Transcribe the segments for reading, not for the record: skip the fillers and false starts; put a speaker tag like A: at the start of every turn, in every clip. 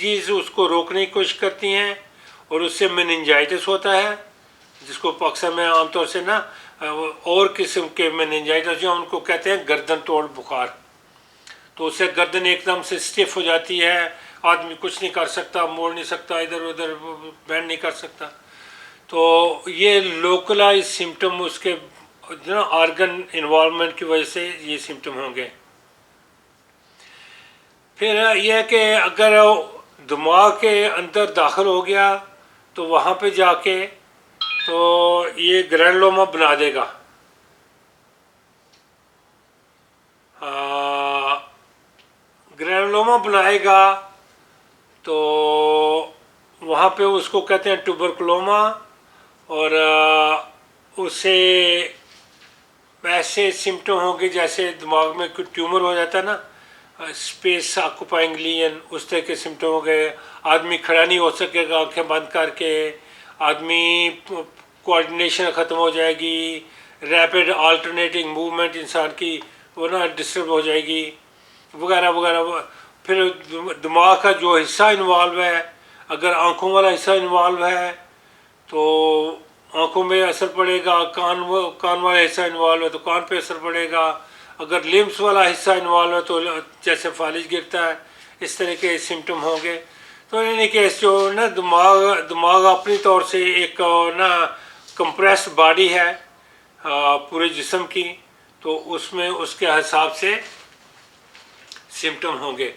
A: चीज़ उसको रोकने की कोशिश करती हैं और उससे मेनिंजाइटिस होता है, जिसको अक्सर में आमतौर से ना और किस्म के मेनिंजाइटिस जो उनको कहते हैं गर्दन तोड़ बुखार। तो उससे गर्दन एकदम से स्टिफ हो जाती है, आदमी कुछ नहीं कर सकता, मोड़ नहीं सकता, इधर उधर बैंड नहीं कर सकता। तो ये लोकलाइज सिम्टम उसके जो ना ऑर्गन इन्वॉल्वमेंट की वजह से ये सिम्टम होंगे। फिर यह है कि अगर दिमाग के अंदर दाखिल हो गया तो वहाँ पे जाके तो ये ग्रैनुलोमा बना देगा। ग्रैनुलोमा बनाएगा तो वहाँ पे उसको कहते हैं ट्यूबरकुलोमा, और उससे ऐसे सिम्टम होंगे जैसे दिमाग में कोई ट्यूमर हो जाता है ना, स्पेस ऑक्यूपाइंग लीजन, उस तरह के सिम्टम हो गए। आदमी खड़ा नहीं हो सकेगा आंखें बंद करके, आदमी कोऑर्डिनेशन ख़त्म हो जाएगी, रैपिड अल्टरनेटिंग मूवमेंट इंसान की वो ना डिस्टर्ब हो जाएगी, वगैरह वगैरह। फिर दिमाग का जो हिस्सा इन्वॉल्व है, अगर आंखों वाला हिस्सा इन्वॉल्व है तो आंखों में असर पड़ेगा, कान वाला हिस्सा इन्वॉल्व है तो कान पे असर पड़ेगा, अगर लिम्स वाला हिस्सा इन्वॉल्व है तो जैसे फालिज गिरता है, इस तरह के सिम्टम होंगे। तो यानी कि जो ना दिमाग अपनी तौर से एक ना कंप्रेस्ड बॉडी है पूरे जिस्म की, तो उसमें उसके हिसाब से सिम्टम होंगे।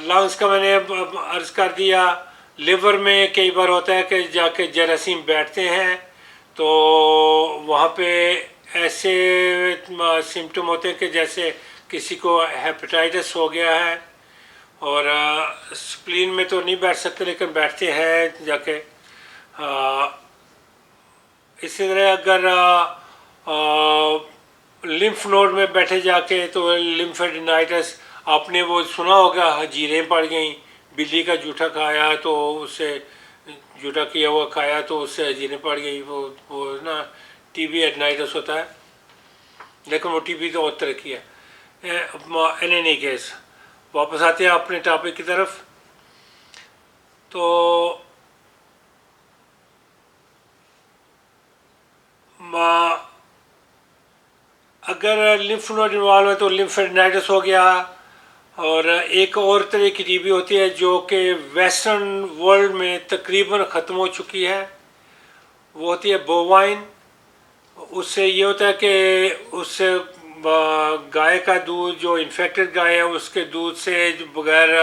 A: लंग्स का मैंने अर्ज कर दिया। लिवर में कई बार होता है कि जाके जरासीम बैठते हैं तो वहाँ पे ऐसे सिम्टम होते हैं कि जैसे किसी को हेपेटाइटिस हो गया है, और स्प्लीन में तो नहीं बैठ सकते लेकिन बैठते हैं जाके। इसी तरह अगर लिम्फ नोड में बैठे जाके तो लिम्फेडिनाइटिस, आपने वो सुना होगा हजीरें पड़ गई, बिल्ली का जूठा खाया तो उससे जूठा किया हुआ खाया तो उससे हजीरें पड़ गई, वो ना टीबी एडनाइटिस होता है, लेकिन वो टीबी तो और तरह की है। इन एनी केस वापस आते हैं अपने टॉपिक की तरफ। तो अगर लिम्फ नोड इन्वॉल्व है तो लिम्फेडिनाइटिस हो गया। और एक और तरह की टीबी होती है जो कि वेस्टर्न वर्ल्ड में तकरीबन ख़त्म हो चुकी है, वो होती है बोवाइन। उससे ये होता है कि उससे गाय का दूध, जो इन्फेक्टेड गाय है उसके दूध से बगैर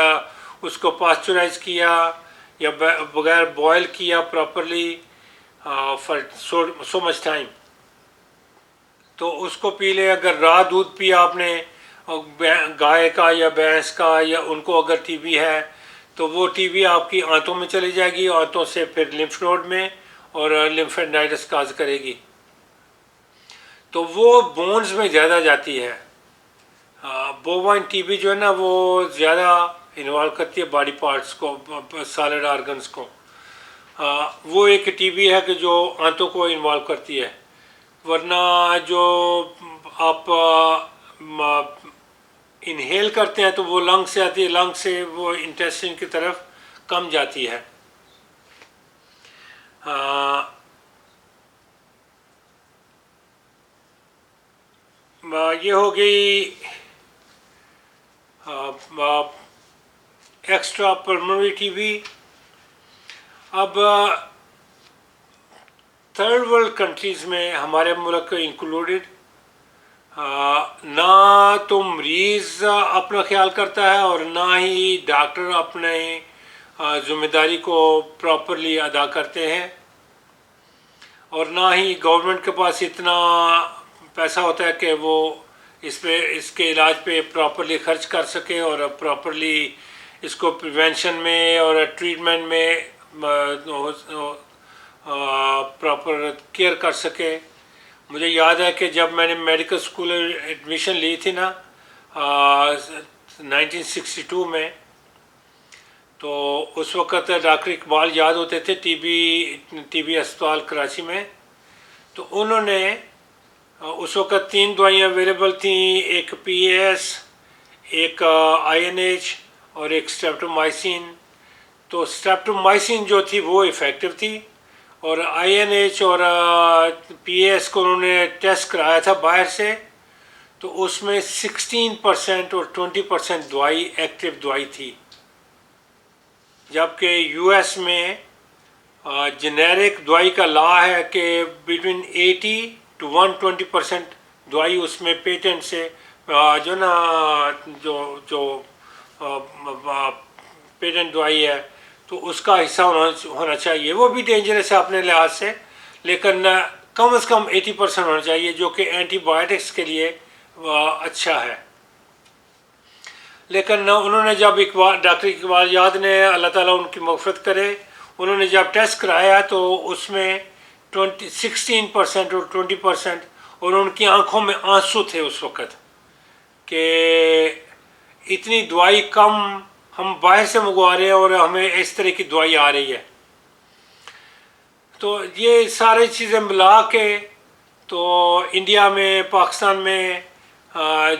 A: उसको पास्चराइज किया या बगैर बॉयल किया properly for so much time, तो उसको पी ले। अगर राह दूध पिया आपने गाय का या भैंस का, या उनको अगर टीबी है तो वो टीबी आपकी आंतों में चली जाएगी, आंतों से फिर लिम्फ नोड में, और लिम्फेडाइटिस काज करेगी। तो वो बोन्स में ज़्यादा जाती है। बोवाइन टीबी जो है ना वो ज़्यादा इन्वॉल्व करती है बॉडी पार्ट्स को, सॉलिड ऑर्गन्स को। वो एक टीबी है कि जो आंतों को इन्वॉल्व करती है, वरना जो आप इनहेल करते हैं तो वो लंग से आती है, लंग से वो इंटेस्टाइन की तरफ कम जाती है। ये हो गई एक्स्ट्रा पल्मोनरी टीबी। अब थर्ड वर्ल्ड कंट्रीज़ में, हमारे मुल्क इंक्लूडेड, ना तो मरीज़ अपना ख्याल करता है और ना ही डॉक्टर अपने ज़िम्मेदारी को प्रॉपरली अदा करते हैं, और ना ही गवर्नमेंट के पास इतना पैसा होता है कि वो इसके इलाज पे प्रॉपरली खर्च कर सके और प्रॉपरली इसको प्रिवेंशन में और ट्रीटमेंट में प्रॉपर केयर कर सके। मुझे याद है कि जब मैंने मेडिकल स्कूल एडमिशन ली थी ना 1962 में, तो उस वक़्त डॉक्टर इकबाल याद होते थे टीबी अस्पताल कराची में। तो उन्होंने उस वक़्त 3 दवाइयाँ अवेलेबल थी, एक PAS, एक INH और एक स्ट्रेप्टोमाइसिन। तो स्ट्रेप्टोमाइसिन जो थी वो इफ़ेक्टिव थी, और INH और PAS को उन्होंने टेस्ट कराया था बाहर से, तो उसमें 16% और 20% दवाई एक्टिव दवाई थी। जबकि US में जेनेरिक दवाई का लॉ है कि बिटवीन 80 to 120% दवाई उसमें पेटेंट से जो ना जो जो पेटेंट दवाई है तो उसका हिस्सा होना चाहिए। वो भी डेंजरस है अपने लिहाज से, लेकिन कम से कम 80% होना चाहिए, जो कि एंटीबायोटिक्स के लिए अच्छा है। लेकिन उन्होंने जब इकबाल, डॉक्टर इकबाल याद ने, अल्लाह ताला उनकी मग़फ़िरत करे, उन्होंने जब टेस्ट कराया तो उसमें 16% और 20%, और उनकी आंखों में आंसू थे उस वक़्त कि इतनी दवाई कम हम बाहर से मंगवा रहे हैं और हमें इस तरह की दवाई आ रही है। तो ये सारी चीज़ें मिला के तो इंडिया में, पाकिस्तान में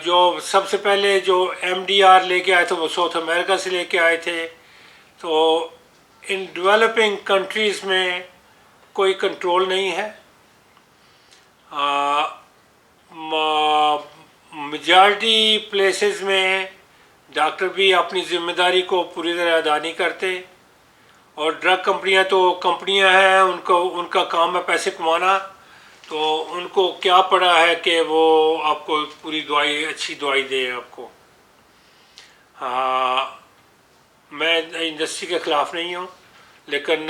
A: जो सबसे पहले जो MDR लेके आए थे वो साउथ अमेरिका से लेके आए थे। तो इन डेवलपिंग कंट्रीज़ में कोई कंट्रोल नहीं है। मेजॉरिटी प्लेसेस में डॉक्टर भी अपनी ज़िम्मेदारी को पूरी तरह अदा नहीं करते, और ड्रग कंपनियां तो कंपनियां हैं, उनका काम है पैसे कमाना, तो उनको क्या पड़ा है कि वो आपको पूरी दवाई, अच्छी दवाई दे आपको। मैं इंडस्ट्री के ख़िलाफ़ नहीं हूँ, लेकिन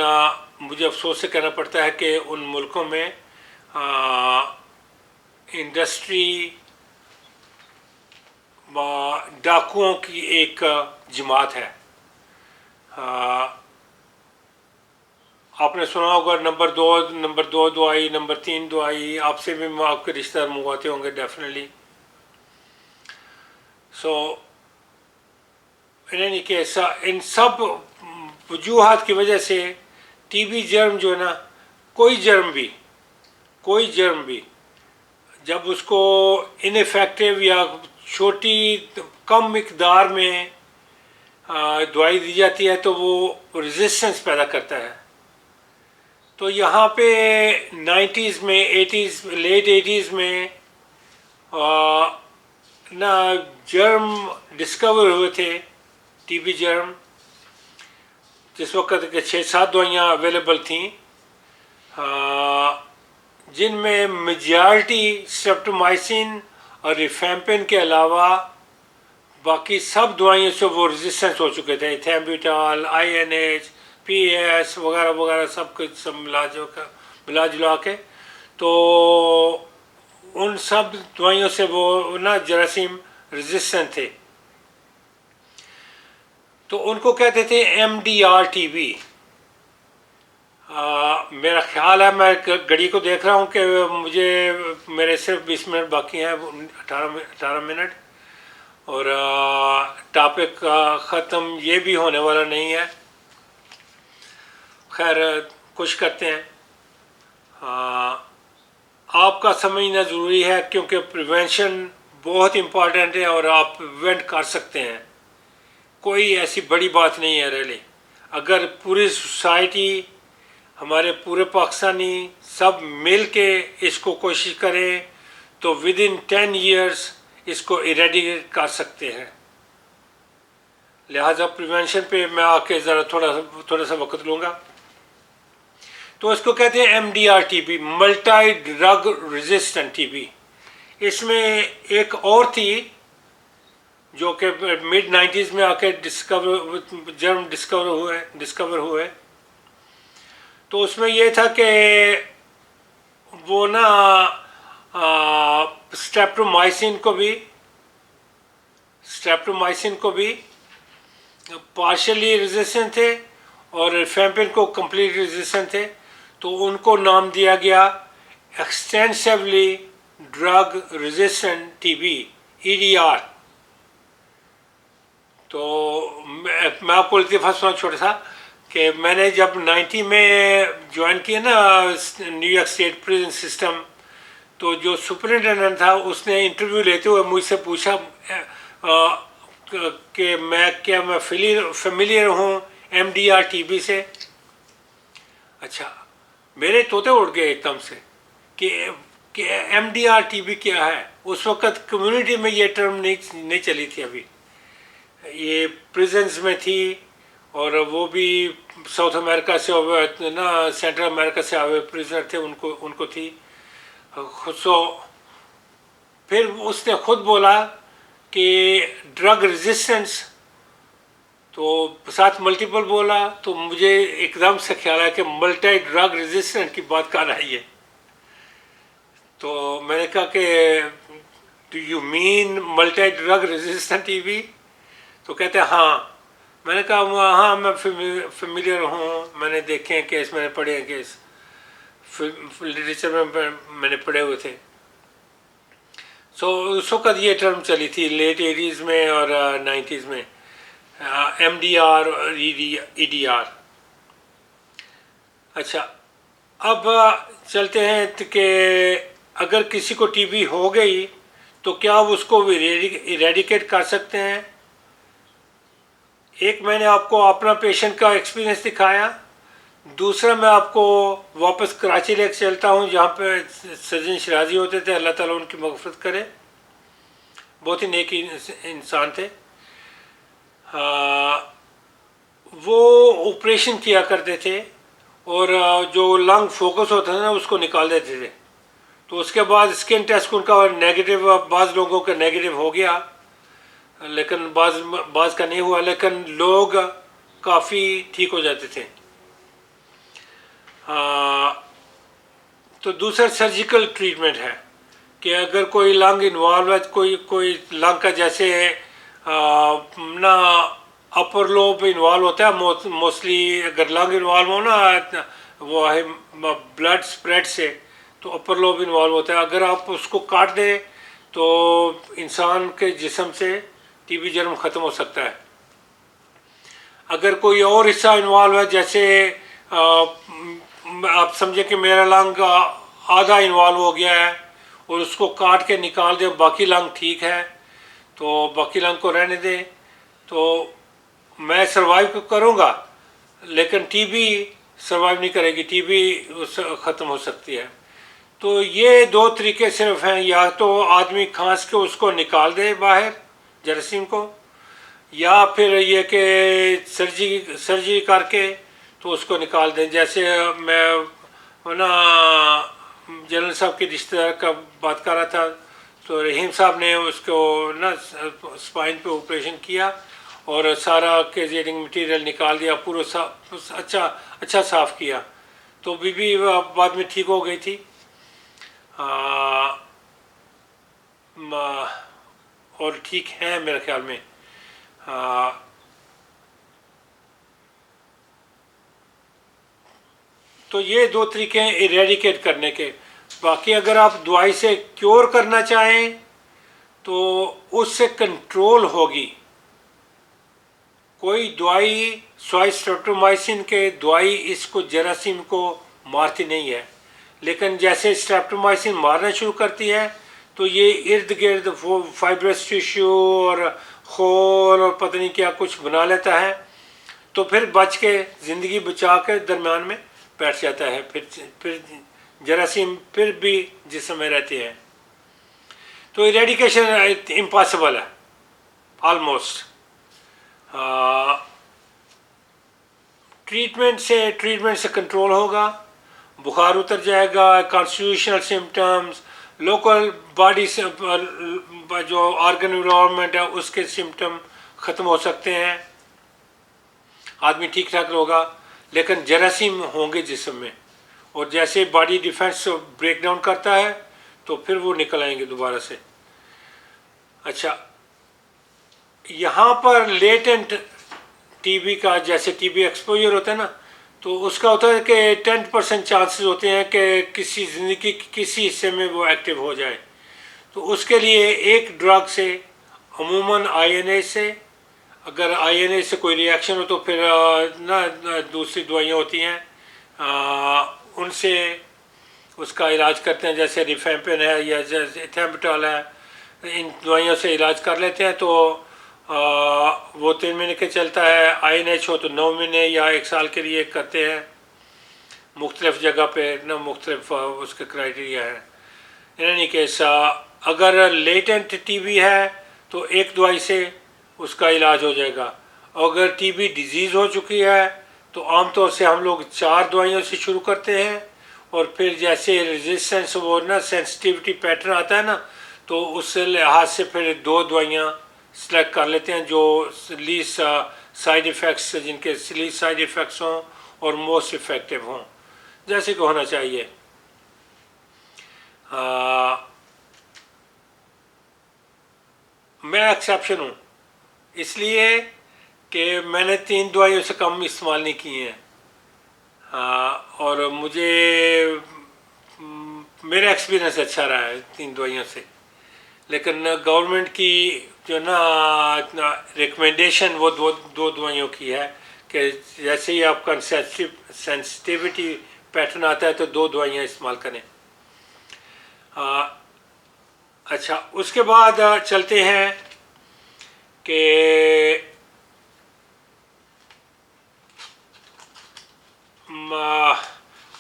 A: मुझे अफसोस से कहना पड़ता है कि उन मुल्कों में इंडस्ट्री डाकुओं की एक जमात है। आपने सुना होगा नंबर दो दवाई, नंबर 3 दवाई, आपसे भी आपके रिश्तेदार मंगवाते होंगे definitely. So in any case, इन सब वजूहात की वजह से TB जर्म जो है ना, कोई जर्म भी जब उसको इनफेक्टिव या छोटी कम मिकदार में दवाई दी जाती है तो वो रेजिस्टेंस पैदा करता है। तो यहाँ पे 90s में, लेट 80s में ना जर्म डिस्कवर हुए थे, TB जर्म, जिस वक्त के 6-7 दवाइयाँ अवेलेबल थीं, जिनमें मेजॉरिटी स्ट्रेप्टोमाइसिन और रिफेम्पिन के अलावा बाकी सब दवाइयों से वो रेजिस्टेंस हो चुके थे। एथेम्ब्यूटाल, INH, PAS वगैरह वगैरह सब कुछ सब मिला जुला के, तो उन सब दवाइयों से वो ना जरासीम रेजिस्टेंट थे। तो उनको कहते थे MDR TB। मेरा ख्याल है, मैं घड़ी को देख रहा हूँ कि मेरे सिर्फ 20 मिनट बाकी हैं, 18 मिनट, और टॉपिक ख़त्म ये भी होने वाला नहीं है। खैर, कुछ करते हैं। आपका समझना ज़रूरी है, क्योंकि प्रिवेंशन बहुत इम्पॉर्टेंट है और आप प्रिवेंट कर सकते हैं। कोई ऐसी बड़ी बात नहीं है रियली। अगर पूरी सोसाइटी, हमारे पूरे पाकिस्तानी सब मिल के इसको कोशिश करें तो विद इन 10 years इसको इरेडिकेट कर सकते हैं। लिहाजा प्रिवेंशन पे मैं आके ज़रा थोड़ा सा वक्त लूँगा। तो इसको कहते हैं MDR TB, multi drug resistant TB। इसमें एक और थी जो कि मिड 90s में आके जर्म डिस्कवर हुए। तो उसमें यह था कि वो ना स्ट्रेप्टोमाइसिन को भी पार्शियली रेजिस्टेंट थे और रिफेम्पिन को कंप्लीट रेजिस्टेंट थे। तो उनको नाम दिया गया extensively drug resistant TB, EDR। तो मैं आपको इतिफा सुना छोटा सा कि मैंने जब 90 में ज्वाइन किया ना न्यूयॉर्क स्टेट प्रिजन सिस्टम, तो जो सुपरिटेंडेंट था उसने इंटरव्यू लेते हुए मुझसे पूछा कि मैं फेमिलियर हूँ MDR टीबी से। अच्छा, मेरे तोते उड़ गए एकदम से कि MDR टीबी क्या है। उस वक्त कम्युनिटी में ये टर्म नहीं चली थी अभी, ये प्रिजन्स में थी, और वो भी साउथ अमेरिका से ना सेंट्रल अमेरिका से आए हुए प्रिजनर थे, उनको थी। सो फिर उसने खुद बोला कि ड्रग रेजिस्टेंस, तो साथ मल्टीपल बोला, तो मुझे एकदम से ख्याल आया कि मल्टी ड्रग रेजिस्टेंट की बात कर रही है। तो मैंने कहा कि do you mean multi drug resistant TB? तो कहते हैं हाँ। मैंने कहा हाँ, मैं फेमिलियर हूँ, मैंने देखे हैं केस, मैंने पढ़े हैं केस, लिटरेचर में मैंने पढ़े हुए थे। सो उस वक्त ये टर्म चली थी लेट 80s में और 90s में, MDR और EDR। अच्छा, अब चलते हैं कि अगर किसी को टीबी हो गई तो क्या उसको इरेडिकेट कर सकते हैं। एक मैंने आपको अपना पेशेंट का एक्सपीरियंस दिखाया, दूसरा मैं आपको वापस कराची लेके चलता हूँ जहाँ पे सज्जन शराजी होते थे, अल्लाह ताला उनकी मग़फ़िरत करे, बहुत ही नेक इंसान थे। वो ऑपरेशन किया करते थे और जो लंग फोकस होता था ना उसको निकाल देते थे। तो उसके बाद स्किन टेस्ट उनका नेगेटिव, बाज़ लोगों का नेगेटिव हो गया, लेकिन बाज़ का नहीं हुआ, लेकिन लोग काफ़ी ठीक हो जाते थे। तो दूसरा सर्जिकल ट्रीटमेंट है कि अगर कोई लंग इन्वॉल्व है, कोई लंग का जैसे ना अपर लोब इन्वॉल्व होता है मोस्टली, अगर लंग इन्वॉल्व हो ना वो है ब्लड स्प्रेड से, तो अपर लोब इन्वॉल्व होता है। अगर आप उसको काट दें तो इंसान के जिस्म से टीबी जर्म ख़त्म हो सकता है। अगर कोई और हिस्सा इन्वॉल्व है, जैसे आप समझे कि मेरा लंग आधा इन्वॉल्व हो गया है और उसको काट के निकाल दे, बाकी लंग ठीक है, तो बाकी लंग को रहने दें, तो मैं सर्वाइव करूँगा, लेकिन टीबी सर्वाइव नहीं करेगी, टीबी ख़त्म हो सकती है। तो ये दो तरीके सिर्फ हैं, या तो आदमी खांस के उसको निकाल दे बाहर जरासीम को, या फिर ये कि सर्जरी करके तो उसको निकाल दें। जैसे मैं ना जनरल साहब के रिश्तेदार का बात कर रहा था, तो रहीम साहब ने उसको ना स्पाइन पे ऑपरेशन किया और सारा कैजिएटिंग मटेरियल निकाल दिया, पूरा अच्छा साफ़ किया, तो बीबी बाद में ठीक हो गई थी। और ठीक है मेरे ख्याल में। तो ये दो तरीके हैं इरेडिकेट करने के। बाकी अगर आप दवाई से क्योर करना चाहें तो उससे कंट्रोल होगी। कोई दवाई स्वाई स्ट्रेप्टोमाइसिन के दवाई इसको जरासीम को मारती नहीं है, लेकिन जैसे स्ट्रेप्टोमाइसिन मारना शुरू करती है तो ये इर्द गिर्द फाइब्रस टिश्यू और खोल और पता नहीं क्या कुछ बना लेता है, तो फिर बच के ज़िंदगी बचा के दरमियान में बैठ जाता है, फिर जरासीम फिर भी जिस्म में रहती है। तो इरेडिकेशन इम्पॉसिबल है ऑलमोस्ट। ट्रीटमेंट से कंट्रोल होगा, बुखार उतर जाएगा, कॉन्स्टिट्यूशनल सिम्टम्स, लोकल बॉडी से जो ऑर्गन इन्वॉल्वमेंट है उसके सिम्टम ख़त्म हो सकते हैं, आदमी ठीक ठाक होगा, लेकिन जरासीम होंगे जिस्म में, और जैसे बॉडी डिफेंस ब्रेक डाउन करता है तो फिर वो निकल आएंगे दोबारा से। अच्छा, यहाँ पर लेटेंट टीबी का, जैसे टीबी एक्सपोजर होता है ना, तो उसका होता है कि 10% चांसेस होते हैं कि किसी ज़िंदगी के किसी हिस्से में वो एक्टिव हो जाए। तो उसके लिए एक ड्रग से, अमूमन INA से, अगर INA से कोई रिएक्शन हो तो फिर ना दूसरी दवाइयाँ होती हैं, उनसे उसका इलाज करते हैं, जैसे रिफेम्पिन है या जैसे एथेम्बुटोल है, इन दवाइयों से इलाज कर लेते हैं तो वो 3 महीने के चलता है। INH हो तो 9 महीने या 1 साल के लिए करते हैं। मुख्तलिफ जगह पे ना मुख्तलिफ उसके क्राइटेरिया है। इन एनी केस अगर लेटेंट टीबी है तो एक दवाई से उसका इलाज हो जाएगा। अगर टीबी डिजीज़ हो चुकी है तो आमतौर से हम लोग 4 दवाइयों से शुरू करते हैं, और फिर जैसे रेजिस्टेंस वो ना सेंसिटिविटी पैटर्न आता है ना, तो उस लिहाज से फिर 2 दवाइयाँ सेलेक्ट कर लेते हैं जो लीस्ट साइड इफ़ेक्ट्स, जिनके लीस्ट साइड इफ़ेक्ट्स हों और मोस्ट इफ़ेक्टिव हों, जैसे कि होना चाहिए। मैं एक्सेप्शन हूँ, इसलिए कि मैंने 3 दवाइयों से कम इस्तेमाल नहीं किए हैं। और मुझे मेरा एक्सपीरियंस अच्छा रहा है 3 दवाइयों से। लेकिन गवर्नमेंट की जो ना रिकमेंडेशन वो दो दवाइयों की है कि जैसे ही आपका सेंसिटिविटी पैटर्न आता है तो 2 दवाइयाँ इस्तेमाल करें। अच्छा, उसके बाद चलते हैं कि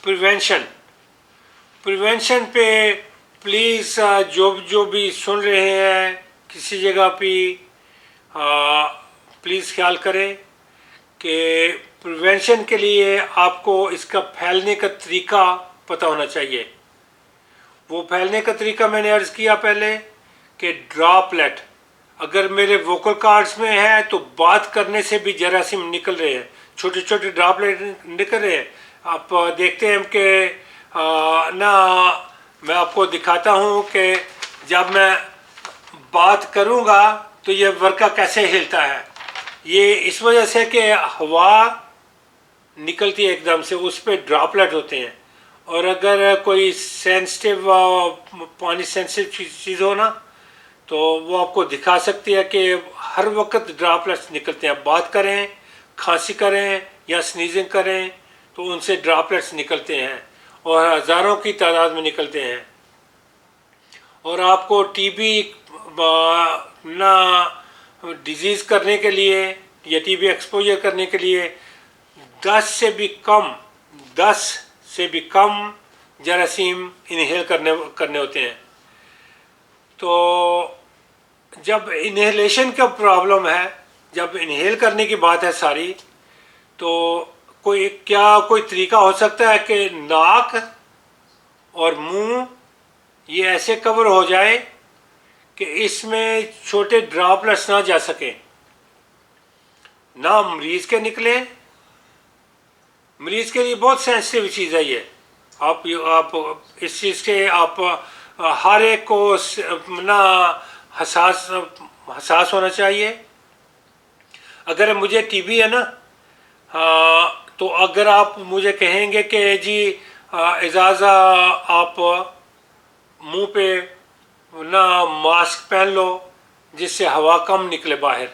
A: प्रिवेंशन पे प्लीज़ जो भी सुन रहे हैं किसी जगह पे प्लीज़ ख्याल करें कि प्रिवेंशन के लिए आपको इसका फैलने का तरीका पता होना चाहिए। वो फैलने का तरीका मैंने अर्ज़ किया पहले कि ड्रॉपलेट अगर मेरे वोकल कॉर्ड्स में है तो बात करने से भी जरासीम निकल रहे हैं, छोटे छोटे ड्रॉपलेट निकल रहे हैं। आप देखते हैं कि ना मैं आपको दिखाता हूँ कि जब मैं बात करूँगा तो ये वर्का कैसे हिलता है। ये इस वजह से कि हवा निकलती है एकदम से, उस पर ड्रॉपलेट होते हैं। और अगर कोई सेंसिटिव पानी सेंसिटिव चीज़ हो ना तो वो आपको दिखा सकती है कि हर वक्त ड्रॉपलेट्स निकलते हैं। बात करें, खांसी करें या स्नीजिंग करें तो उनसे ड्रॉपलेट्स निकलते हैं और हज़ारों की तादाद में निकलते हैं। और आपको टीबी ना डिजीज़ करने के लिए या टीबी एक्सपोजर करने के लिए 10 से भी कम जरासीम इनहेल करने होते हैं। तो जब इनहेलेशन का प्रॉब्लम है, जब इनहेल करने की बात है सारी, तो कोई तरीका हो सकता है कि नाक और मुंह ये ऐसे कवर हो जाए कि इसमें छोटे ड्रॉपलेट्स ना जा सकें, ना मरीज़ के निकले। मरीज़ के लिए बहुत सेंसिटिव चीज़ है ये। आप इस चीज़ के आप हर एक को ना हसास होना चाहिए। अगर मुझे टीबी है ना, तो अगर आप मुझे कहेंगे कि जी एजाज़ा आप मुंह पे ना मास्क पहन लो जिससे हवा कम निकले बाहर,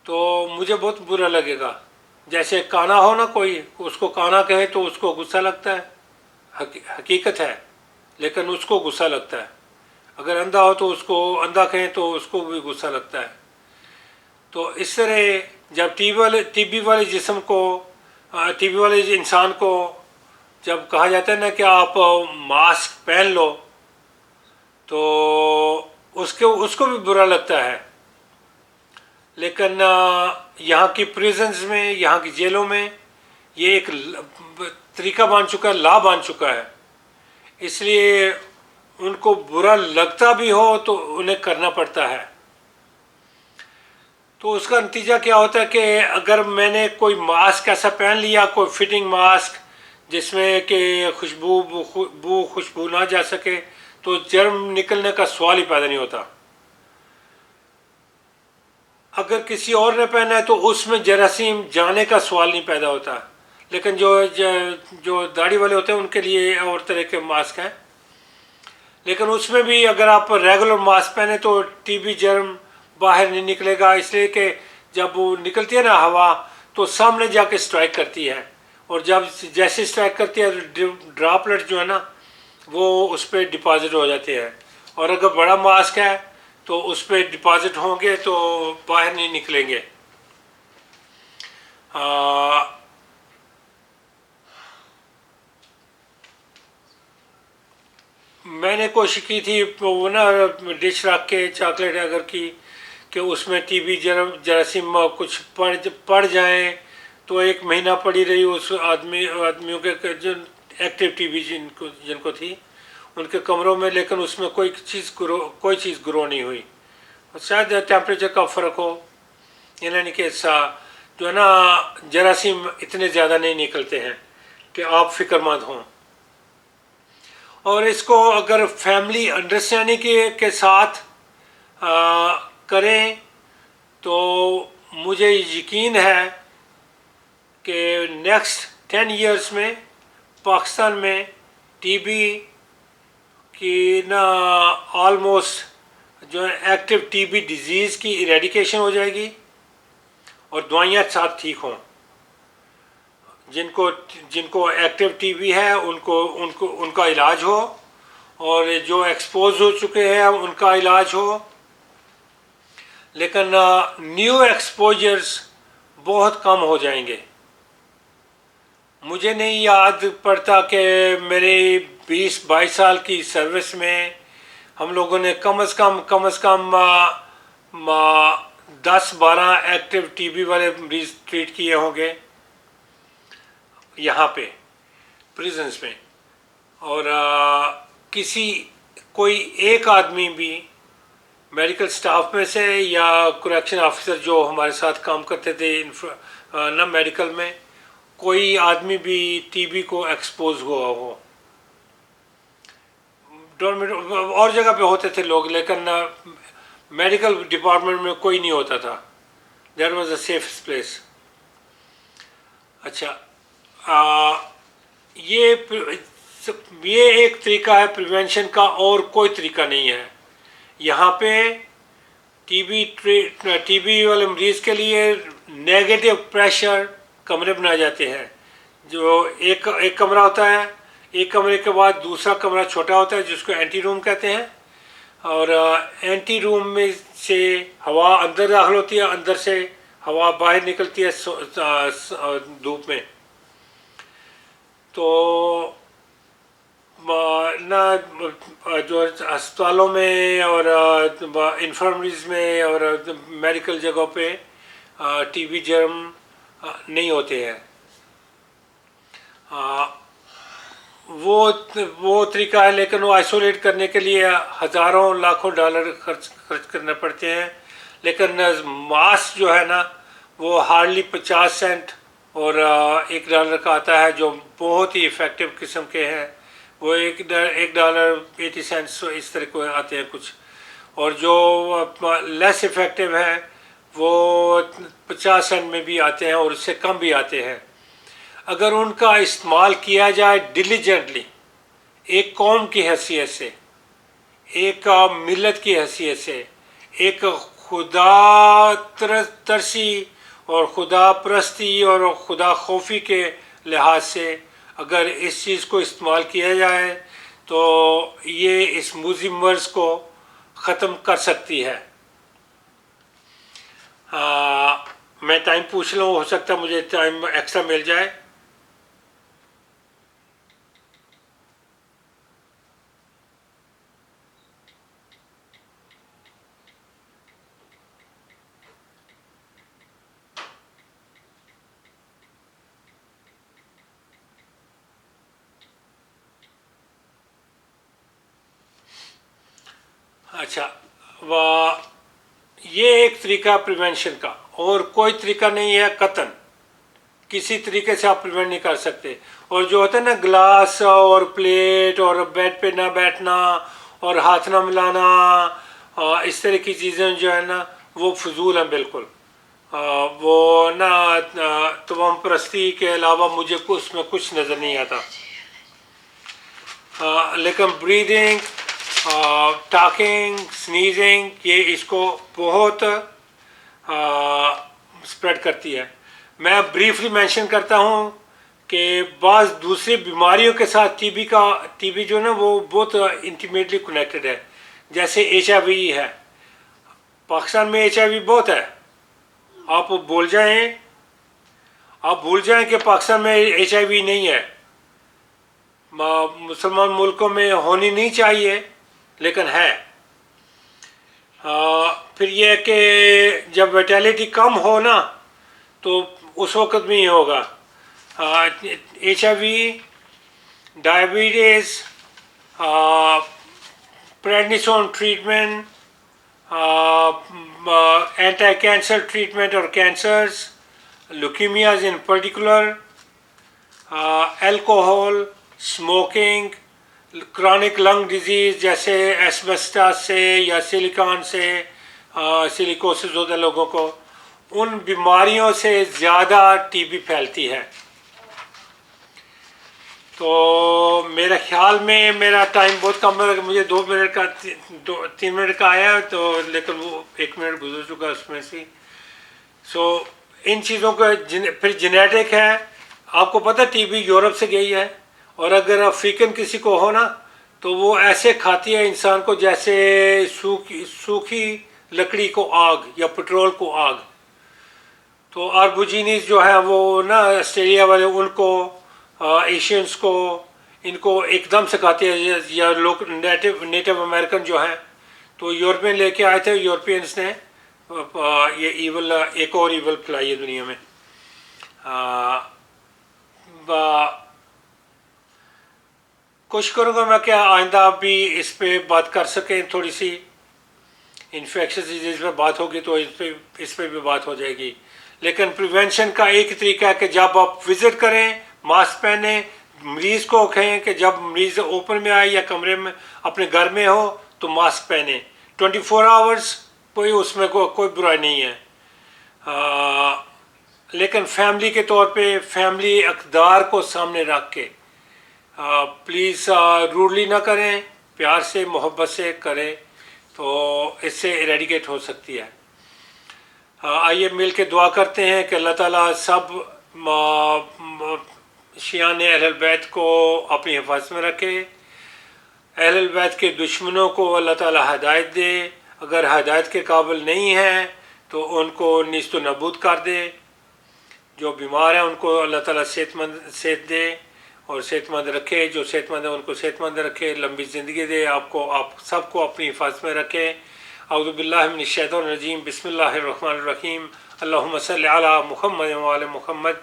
A: तो मुझे बहुत बुरा लगेगा। जैसे काना हो ना, कोई उसको काना कहे तो उसको गुस्सा लगता है, हकीकत है, लेकिन उसको गुस्सा लगता है। अगर अंधा हो तो उसको अंधा कहें तो उसको भी गुस्सा लगता है। तो इस तरह जब टीबी वाले जिस्म को, टीबी वाले इंसान को जब कहा जाता है ना कि आप मास्क पहन लो, तो उसको भी बुरा लगता है। लेकिन यहाँ की प्रिजन्स में, यहाँ की जेलों में ये एक तरीका बन चुका है, लॉ बन चुका है। इसलिए उनको बुरा लगता भी हो तो उन्हें करना पड़ता है। तो उसका नतीजा क्या होता है कि अगर मैंने कोई मास्क ऐसा पहन लिया, कोई फिटिंग मास्क जिसमें कि खुशबू ना जा सके, तो जर्म निकलने का सवाल ही पैदा नहीं होता। अगर किसी और ने पहना है तो उसमें जरासीम जाने का सवाल नहीं पैदा होता। लेकिन जो दाढ़ी वाले होते हैं उनके लिए और तरह के मास्क हैं, लेकिन उसमें भी अगर आप रेगुलर मास्क पहने तो टीबी जर्म बाहर नहीं निकलेगा, इसलिए कि जब वो निकलती है ना हवा तो सामने जाके स्ट्राइक करती है, और जब जैसे स्ट्राइक करती है ड्रॉपलेट जो है ना वो उस पर डिपॉजिट हो जाते हैं। और अगर बड़ा मास्क है तो उस पर डिपॉजिट होंगे तो बाहर नहीं निकलेंगे। मैंने कोशिश की थी वो ना डिश रख के चॉकलेट अगर की कि उसमें टीबी जरासीम कुछ पड़ जाए, तो 1 महीना पड़ी रही उस आदमियों के जो एक्टिव टीबी जिनको थी उनके कमरों में, लेकिन उसमें कोई चीज़ ग्रो नहीं हुई। शायद टेम्परेचर का फ़र्क हो, यानी कि जो है ना जरासीम इतने ज़्यादा नहीं निकलते हैं कि आप फिक्रमंद हों। और इसको अगर फैमिली अंडरस्टैंडिंग के साथ करें तो मुझे यकीन है कि नेक्स्ट 10 इयर्स में पाकिस्तान में टीबी की ना ऑलमोस्ट जो एक्टिव टीबी डिजीज़ की इरेडिकेशन हो जाएगी और दवाइयाँ साथ ठीक हों। जिनको एक्टिव टीबी है उनका इलाज हो, और जो एक्सपोज हो चुके हैं उनका इलाज हो, लेकिन न्यू एक्सपोजर्स बहुत कम हो जाएंगे। मुझे नहीं याद पड़ता कि मेरे 20-22 साल की सर्विस में हम लोगों ने कम से कम 10-12 एक्टिव टीबी वाले मरीज ट्रीट किए होंगे यहाँ पे प्रिजन्स में। और कोई एक आदमी भी मेडिकल स्टाफ में से या करेक्शन ऑफिसर जो हमारे साथ काम करते थे ना मेडिकल में, कोई आदमी भी टीबी को एक्सपोज हुआ हो। और जगह पे होते थे लोग, लेकिन मेडिकल डिपार्टमेंट में कोई नहीं होता था। That was a safe place. अच्छा, ये एक तरीका है प्रिवेंशन का, और कोई तरीका नहीं है। यहाँ पे टीबी वाले मरीज़ के लिए नेगेटिव प्रेशर कमरे बनाए जाते हैं। जो एक कमरा होता है, एक कमरे के बाद दूसरा कमरा छोटा होता है जिसको एंटी रूम कहते हैं, और एंटी रूम में से हवा अंदर दाखिल होती है, अंदर से हवा बाहर निकलती है धूप में। तो ना जो अस्पतालों में और इन्फर्मरीज में और मेडिकल जगहों पे टीबी जर्म नहीं होते हैं। वो तरीका है, लेकिन वो आइसोलेट करने के लिए हज़ारों लाखों डॉलर खर्च करने पड़ते हैं। लेकिन मास्क जो है ना वो हार्डली 50 सेंट और $1 का आता है, जो बहुत ही इफ़ेक्टिव किस्म के हैं। वो $1.80 इस तरह को आते हैं कुछ, और जो लेस इफ़ेक्टिव है वो 50 सेंट में भी आते हैं और उससे कम भी आते हैं। अगर उनका इस्तेमाल किया जाए डिलीजेंटली, एक कौम की हैसियत से, एक मिलत की हैसियत से, एक खुदा तरसी और खुदा परस्ती और खुदा खौफी के लिहाज से अगर इस चीज़ को इस्तेमाल किया जाए तो ये इस मूजी मर्ज़ को ख़त्म कर सकती है। मैं टाइम पूछ लूँ, हो सकता है मुझे टाइम एक्स्ट्रा मिल जाए। अच्छा, ये एक तरीका प्रिवेंशन का, और कोई तरीका नहीं है कतन। किसी तरीके से आप प्रिवेंट नहीं कर सकते। और जो होता है ना ग्लास और प्लेट और बेड पे ना बैठना और हाथ ना मिलाना, इस तरह की चीज़ें जो है ना वो फजूल हैं बिल्कुल। वो ना तमाम परस्ती के अलावा मुझे उसमें कुछ नज़र नहीं आता। लेकिन ब्रीदिंग, टॉकिंग, स्नीजिंग, ये इसको बहुत स्प्रेड करती है। मैं ब्रीफली मेंशन करता हूँ कि बाज़ दूसरी बीमारियों के साथ टीबी जो है ना वो बहुत इंटीमेटली कनेक्टेड है। जैसे HIV है, पाकिस्तान में HIV बहुत है। आप भूल जाएं कि पाकिस्तान में HIV नहीं है। मुसलमान मुल्कों में होनी नहीं चाहिए, लेकिन है। फिर यह कि जब वेटेलिटी कम हो ना, तो उस वक्त में ही होगा। HIV, diabetes, prednisone treatment, anti cancer treatment और cancers, leukaemias in particular, alcohol, smoking, chronic lung disease जैसे एस्बेस्टस से या सिलिकॉन से सिलिकोसिस होता है लोगों को, उन बीमारियों से ज़्यादा टीबी फैलती है। तो मेरे ख्याल में मेरा टाइम बहुत कम है, मुझे 3 मिनट का आया, तो लेकिन वो 1 मिनट गुजर चुका उसमें से। इन चीज़ों का फिर जेनेटिक है। आपको पता टीबी यूरोप से गई है, और अगर अफ्रीकन किसी को हो ना, तो वो ऐसे खाती है इंसान को जैसे सूखी लकड़ी को आग या पेट्रोल को आग। तो आर्बुजीनीस जो है वो ना ऑस्ट्रेलिया वाले, उनको एशियंस को, इनको एकदम से खाती है, या लोग नेटिव अमेरिकन जो हैं। तो यूरोपियन लेके आए थे, यूरोपियंस ने ये ईवल, एक और ईवल फैलाई है दुनिया में। कोशिश करूँगा मैं क्या आइंदा आप भी इस पे बात कर सकें। थोड़ी सी इन्फेक्शस डिजीज़ में बात होगी तो इस पे भी बात हो जाएगी। लेकिन प्रिवेंशन का एक तरीका है कि जब आप विज़िट करें, मास्क पहने, मरीज़ को कहें कि जब मरीज़ ओपन में आए या कमरे में अपने घर में हो तो मास्क पहने। 24 आवर्स कोई उसमें कोई बुराई नहीं है। लेकिन फैमिली के तौर पे फैमिली अक़दार को सामने रख के प्लीज़ रूडली ना करें, प्यार से मोहब्बत से करें, तो इससे इरेडिकेट हो सकती है। आइए मिल के दुआ करते हैं कि अल्लाह ताला सब शियान अहल बैत को अपनी हिफाजत में रखे, अहल बैत के दुश्मनों को अल्लाह ताला हिदायत दे, अगर हिदायत के काबिल नहीं हैं तो उनको निस्त नबूद कर दे, जो बीमार हैं उनको अल्लाह ताला सेहत दे और सेहतमंद रखे, जो सेहतमंद है उनको सेहतमंद रखे, लंबी ज़िंदगी दे, आप सबको अपनी हिफाजत में रखे। औज़ु बिल्लाहि मिनश शैतानिर रजीम, बिस्मिल्लाहिर रहमानिर रहीम। अल्लाहुम्मा सल्लि अला मुहम्मद व आले मुहम्मद,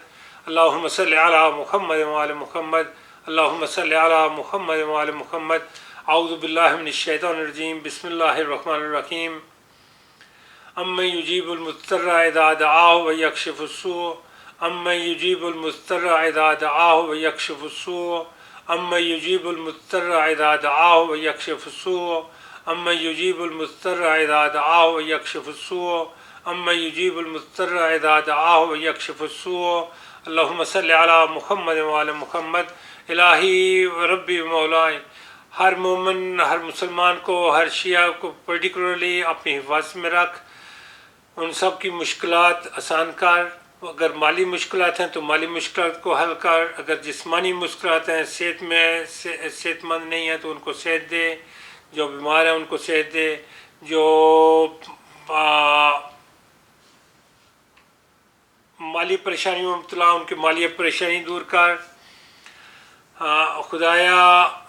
A: अल्लाहुम्मा सल्लि अला मुहम्मद व आले मुहम्मद, अल्लाहुम्मा सल्लि अला मुहम्मद व आले मुहम्मद। औज़ु बिल्लाहि मिनश शैतानिर रजीम, बिस्मिल्लाहिर रहमानिर रहीम। अम्मन युजीबुल मुज़्तर्रा इज़ा दआहु व यक्शिफुस सूअ, अम्मन युजीबुल मुज़्तर्रा इज़ा दआहु व यक्शिफुस सूअ, अम्मन युजीबुल मुज़्तर्रा इज़ा दआहु व यक्शिफुस सूअ, अम्मन युजीबुल मुज़्तर्रा इज़ा दआहु व यक्शिफुस सूअ, अम्मन युजीबुल मुज़्तर्रा इज़ा दआहु व यक्शिफुस सूअ। अल्लाहुम्मा सल्लि अला मुहम्मद व आले मुहम्मद। इलाही रब्बी मौलाए, हर मोमिन, हर मुसलमान को, हर शिया को पर्टिकुलरली अपनी हिफाजत में रख, उन सब की मुश्किलात आसान कर। अगर माली मुश्किलात हैं तो माली मुश्किलात को हल कर, अगर जिस्मानी मुश्किलात हैं, सेहतमंद नहीं है तो उनको सेहत दे, जो बीमार हैं उनको सेहत दे, जो माली परेशानियों में मुब्तला उनकी माली परेशानी दूर कर। खुदाया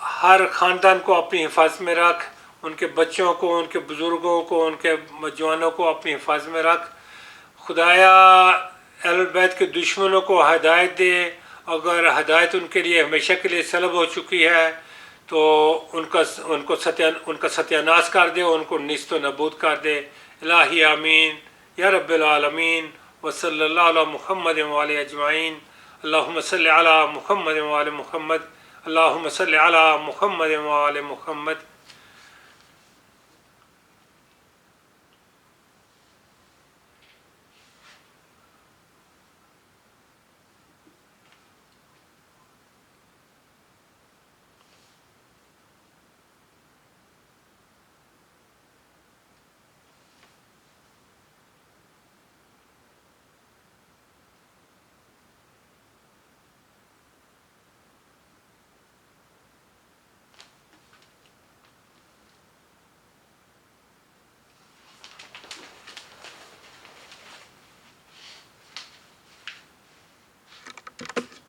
A: हर ख़ानदान को अपनी हिफाजत में रख, उनके बच्चों को, उनके बुज़ुर्गों को, उनके जवानों को अपनी हिफाजत में रख। खुदाया अहल बैत के दुश्मनों को हिदायत दे, अगर हिदायत उनके लिए हमेशा के लिए सलब हो चुकी है तो उनका सत्यानाश कर दे, उनको निस्त नबूद कर दे। इलाही आमीन या रब्बिल आलमीन। व सल्लल्लाहु अला मुहम्मद व आलिहि अजमाइन। अल्लाहुम्मा सल्लि अला मुहम्मद व आले मुहम्मद, अल्लाहुम्मा सल्लि अला मुहम्मद व आले मुहम्मद।